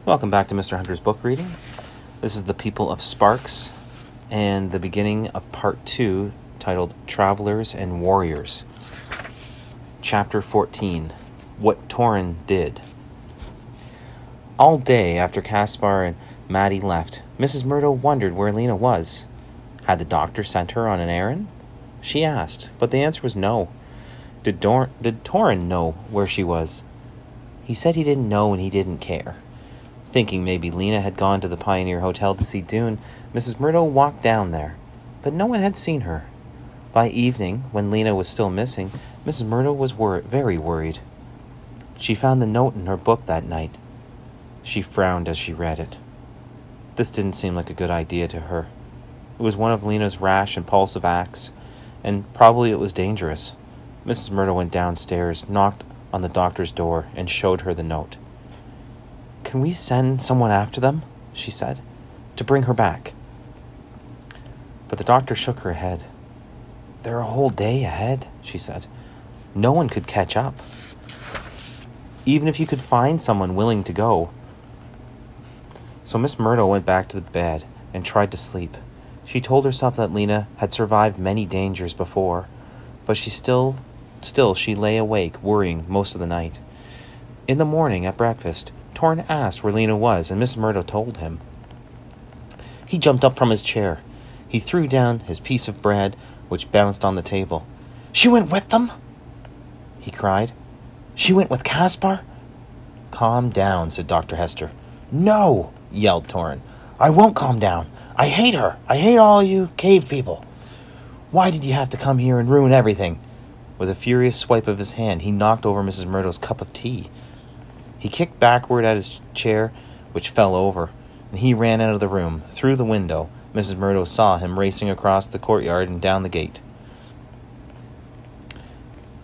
Welcome back to Mr. Hunter's book reading. This is The People of Sparks and the beginning of part 2, titled Travelers and Warriors. Chapter 14, What Torren Did. All day after Caspar and Maddie left, Mrs. Murdo wondered where Lena was. Had the doctor sent her on an errand? She asked, but the answer was no. Did Torren know where she was? He said he didn't know and he didn't care. Thinking maybe Lena had gone to the Pioneer Hotel to see Dune, Mrs. Murdo walked down there, but no one had seen her. By evening, when Lena was still missing, Mrs. Murdo was very worried. She found the note in her book that night. She frowned as she read it. This didn't seem like a good idea to her. It was one of Lena's rash, impulsive acts, and probably it was dangerous. Mrs. Murdo went downstairs, knocked on the doctor's door, and showed her the note. "Can we send someone after them?" she said, "to bring her back?" But the doctor shook her head. "They're a whole day ahead," she said. "No one could catch up. Even if you could find someone willing to go." So Miss Murdo went back to the bed and tried to sleep. She told herself that Lena had survived many dangers before, but still she lay awake, worrying most of the night. In the morning at breakfast, Torren asked where Lena was, and Miss Murdo told him. He jumped up from his chair. He threw down his piece of bread, which bounced on the table. "She went with them?" he cried. "She went with Caspar?" "Calm down," said Dr. Hester. "No," yelled Torren. "I won't calm down. I hate her. I hate all you cave people. Why did you have to come here and ruin everything?" With a furious swipe of his hand, he knocked over Mrs. Murdo's cup of tea. He kicked backward at his chair, which fell over, and he ran out of the room. Through the window, Mrs. Murdo saw him racing across the courtyard and down the gate.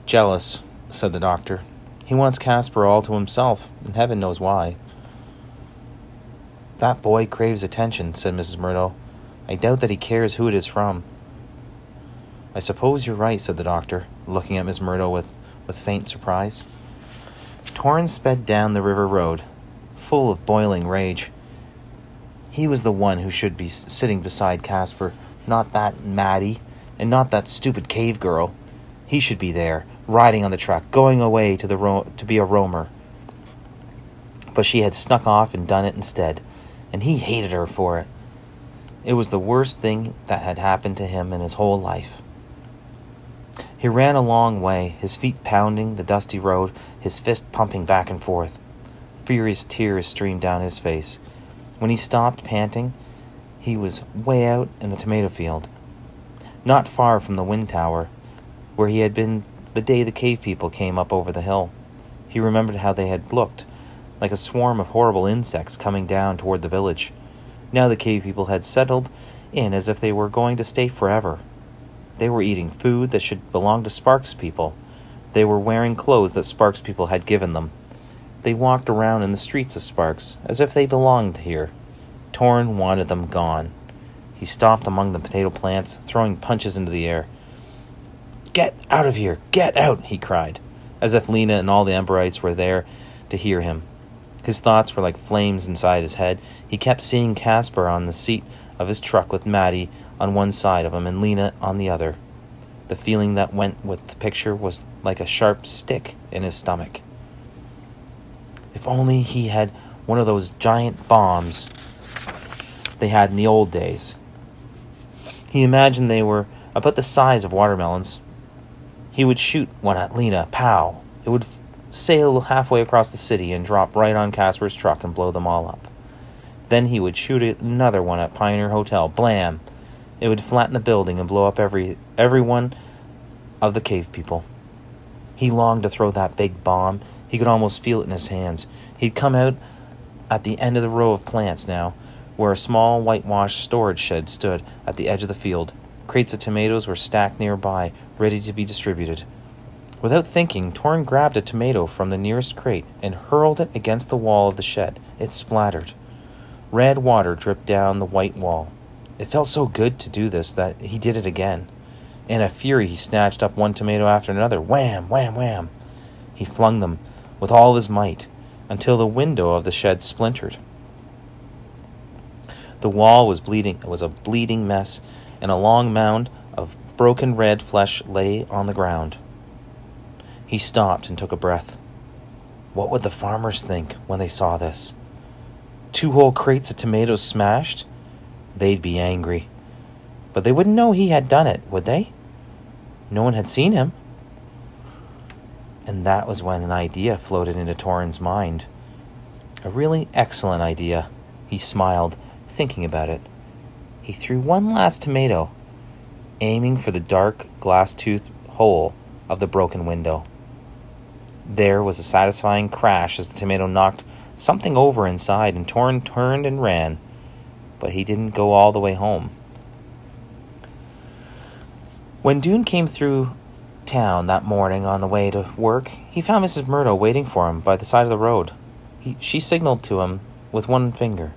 "Jealous," said the doctor. "He wants Caspar all to himself, and heaven knows why." "That boy craves attention," said Mrs. Murdo. "I doubt that he cares who it is from." "I suppose you're right," said the doctor, looking at Miss Murdo with faint surprise. Torren sped down the river road, full of boiling rage. He was the one who should be sitting beside Caspar, not that Maddie, and not that stupid cave girl. He should be there, riding on the truck, going away to be a roamer. But she had snuck off and done it instead, and he hated her for it. It was the worst thing that had happened to him in his whole life. He ran a long way, his feet pounding the dusty road, his fist pumping back and forth. Furious tears streamed down his face. When he stopped, panting, he was way out in the tomato field, not far from the wind tower, where he had been the day the cave people came up over the hill. He remembered how they had looked, like a swarm of horrible insects coming down toward the village. Now the cave people had settled in as if they were going to stay forever. They were eating food that should belong to Sparks people. They were wearing clothes that Sparks people had given them. They walked around in the streets of Sparks as if they belonged here. Torren wanted them gone. He stopped among the potato plants, throwing punches into the air. "Get out of here! Get out!" he cried, as if Lena and all the Emberites were there to hear him. His thoughts were like flames inside his head. He kept seeing Caspar on the seat of his truck with Maddie on one side of him and Lena on the other. The feeling that went with the picture was like a sharp stick in his stomach. If only he had one of those giant bombs they had in the old days. He imagined they were about the size of watermelons. He would shoot one at Lena, pow! It would sail halfway across the city and drop right on Caspar's truck and blow them all up. Then he would shoot another one at Pioneer Hotel, blam! It would flatten the building and blow up every one of the cave people. He longed to throw that big bomb. He could almost feel it in his hands. He'd come out at the end of the row of plants now, where a small whitewashed storage shed stood at the edge of the field. Crates of tomatoes were stacked nearby, ready to be distributed. Without thinking, Torren grabbed a tomato from the nearest crate and hurled it against the wall of the shed. It splattered. Red water dripped down the white wall. It felt so good to do this that he did it again. In a fury, he snatched up one tomato after another. Wham! Wham! Wham! He flung them with all his might until the window of the shed splintered. The wall was bleeding. It was a bleeding mess, and a long mound of broken red flesh lay on the ground. He stopped and took a breath. What would the farmers think when they saw this? 2 whole crates of tomatoes smashed? They'd be angry. But they wouldn't know he had done it, would they? No one had seen him. And that was when an idea floated into Torren's mind. A really excellent idea. He smiled, thinking about it. He threw one last tomato, aiming for the dark glass-toothed hole of the broken window. There was a satisfying crash as the tomato knocked something over inside, and Torren turned and ran, but he didn't go all the way home. When Dune came through town that morning on the way to work, he found Mrs. Murdo waiting for him by the side of the road. She signaled to him with one finger,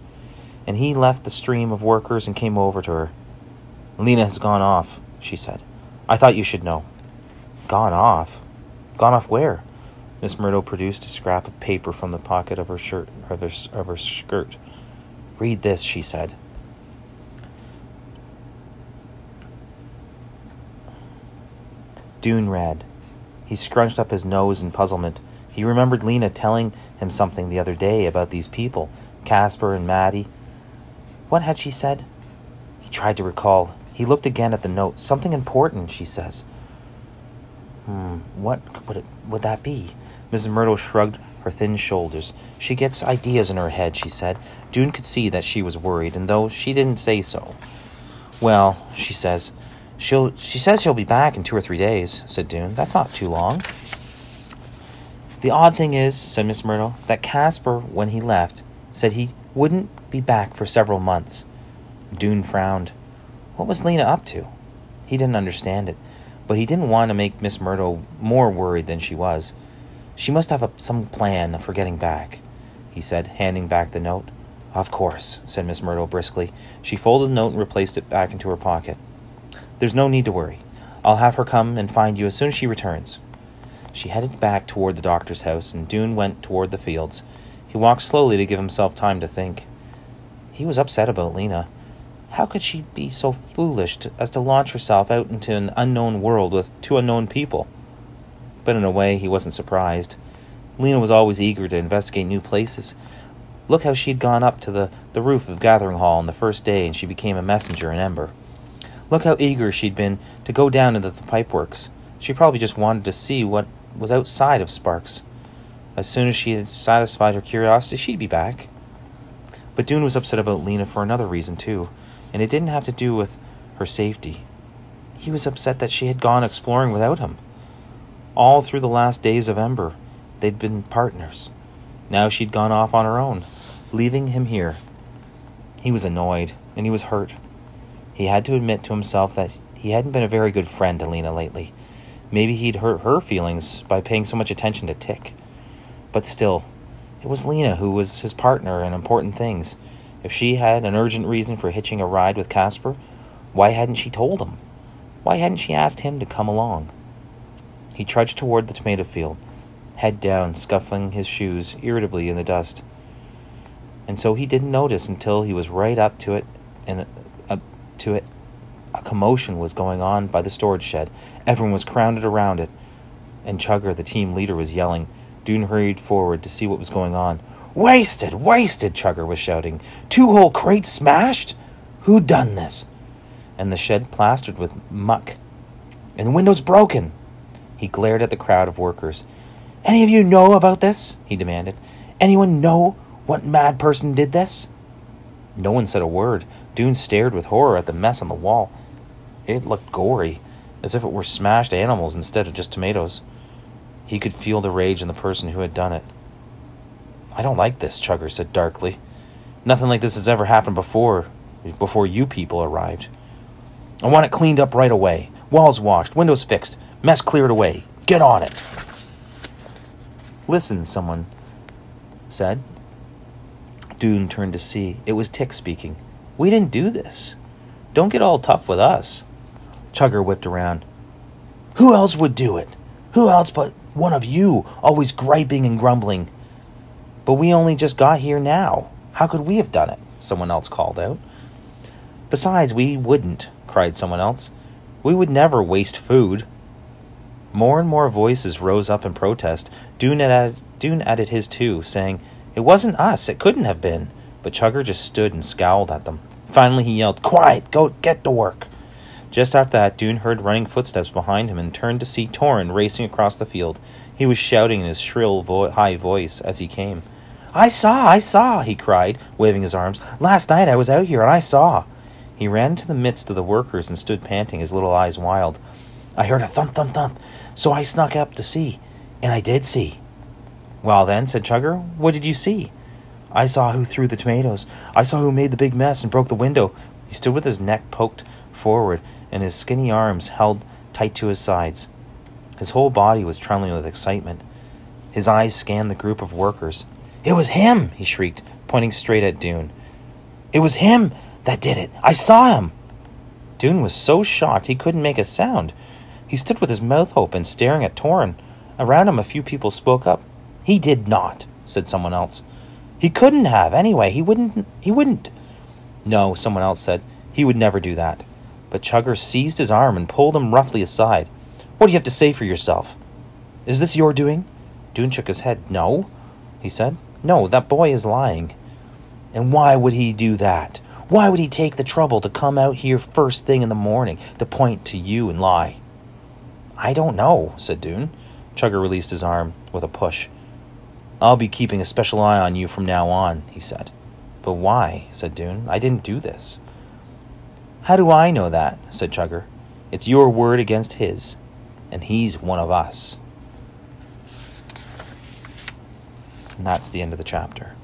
and he left the stream of workers and came over to her. "Lena has gone off," she said. "I thought you should know." "Gone off? Gone off where?" Miss Murdo produced a scrap of paper from the pocket of her skirt. "Read this," she said. Dune read. He scrunched up his nose in puzzlement. He remembered Lena telling him something the other day about these people, Casper and Maddie. What had she said? He tried to recall. He looked again at the note. Something important, she says. What would that be? Mrs. Myrtle shrugged her thin shoulders. She gets ideas in her head, she said. Dune could see that she was worried, and though she didn't say so. Well, she says she'll be back in 2 or 3 days, said Dune. That's not too long. The odd thing is, said Miss Myrtle, that Casper, when he left, said he wouldn't be back for several months. Dune frowned. What was Lena up to? He didn't understand it, but he didn't want to make Miss Myrtle more worried than she was. She must have some plan for getting back, he said, handing back the note. Of course, said Miss Myrtle briskly. She folded the note and replaced it back into her pocket. There's no need to worry. I'll have her come and find you as soon as she returns. She headed back toward the doctor's house, and Dune went toward the fields. He walked slowly to give himself time to think. He was upset about Lena. How could she be so foolish as to launch herself out into an unknown world with 2 unknown people? But in a way, he wasn't surprised. Lena was always eager to investigate new places. Look how she'd gone up to the roof of Gathering Hall on the first day, and she became a messenger in Ember. Look how eager she'd been to go down into the pipeworks. She probably just wanted to see what was outside of Sparks. As soon as she had satisfied her curiosity, she'd be back. But Dune was upset about Lena for another reason, too, and it didn't have to do with her safety. He was upset that she had gone exploring without him. All through the last days of Ember, they'd been partners. Now she'd gone off on her own, leaving him here. He was annoyed, and he was hurt. He had to admit to himself that he hadn't been a very good friend to Lena lately. Maybe he'd hurt her feelings by paying so much attention to Tick. But still, it was Lena who was his partner in important things. If she had an urgent reason for hitching a ride with Casper, why hadn't she told him? Why hadn't she asked him to come along? He trudged toward the tomato field, head down, scuffling his shoes irritably in the dust. And so he didn't notice until he was right up to it, A commotion was going on by the storage shed. Everyone was crowded around it, and Chugger, the team leader, was yelling. Dune hurried forward to see what was going on. Wasted! Wasted! Chugger was shouting. 2 whole crates smashed? Who done this? And the shed plastered with muck. And the window's broken. He glared at the crowd of workers. Any of you know about this? He demanded. Anyone know what mad person did this? No one said a word. Dune stared with horror at the mess on the wall. It looked gory, as if it were smashed animals instead of just tomatoes. He could feel the rage in the person who had done it. I don't like this, Chugger said darkly. Nothing like this has ever happened before you people arrived. I want it cleaned up right away. Walls washed, windows fixed, mess cleared away. Get on it. Listen, someone said. Dune turned to see. It was Tick speaking. We didn't do this. Don't get all tough with us. Chugger whipped around. Who else would do it? Who else but one of you, always griping and grumbling? But we only just got here now. How could we have done it? Someone else called out. Besides, we wouldn't, cried someone else. We would never waste food. More and more voices rose up in protest. Dune added his too, saying, It wasn't us, it couldn't have been. But Chugger just stood and scowled at them. Finally he yelled, Quiet, go get to work. Just after that, Dune heard running footsteps behind him and turned to see Torren racing across the field. He was shouting in his shrill, high voice as he came. I saw, he cried, waving his arms. Last night I was out here and I saw. He ran into the midst of the workers and stood panting, his little eyes wild. I heard a thump, thump, thump, so I snuck up to see, and I did see. Well then, said Chugger, what did you see? I saw who threw the tomatoes. I saw who made the big mess and broke the window. He stood with his neck poked forward and his skinny arms held tight to his sides. His whole body was trembling with excitement. His eyes scanned the group of workers. It was him, he shrieked, pointing straight at Dune. It was him that did it. I saw him. Dune was so shocked he couldn't make a sound. He stood with his mouth open, staring at Torren. Around him a few people spoke up. He did not, said someone else. He couldn't have, anyway. He wouldn't. No, someone else said. He would never do that. But Chugger seized his arm and pulled him roughly aside. What do you have to say for yourself? Is this your doing? Dune shook his head. No, he said. No, that boy is lying. And why would he do that? Why would he take the trouble to come out here first thing in the morning to point to you and lie? I don't know, said Dune. Chugger released his arm with a push. I'll be keeping a special eye on you from now on, he said. But why, said Dune. I didn't do this. How do I know that, said Chugger. It's your word against his, and he's one of us. And that's the end of the chapter.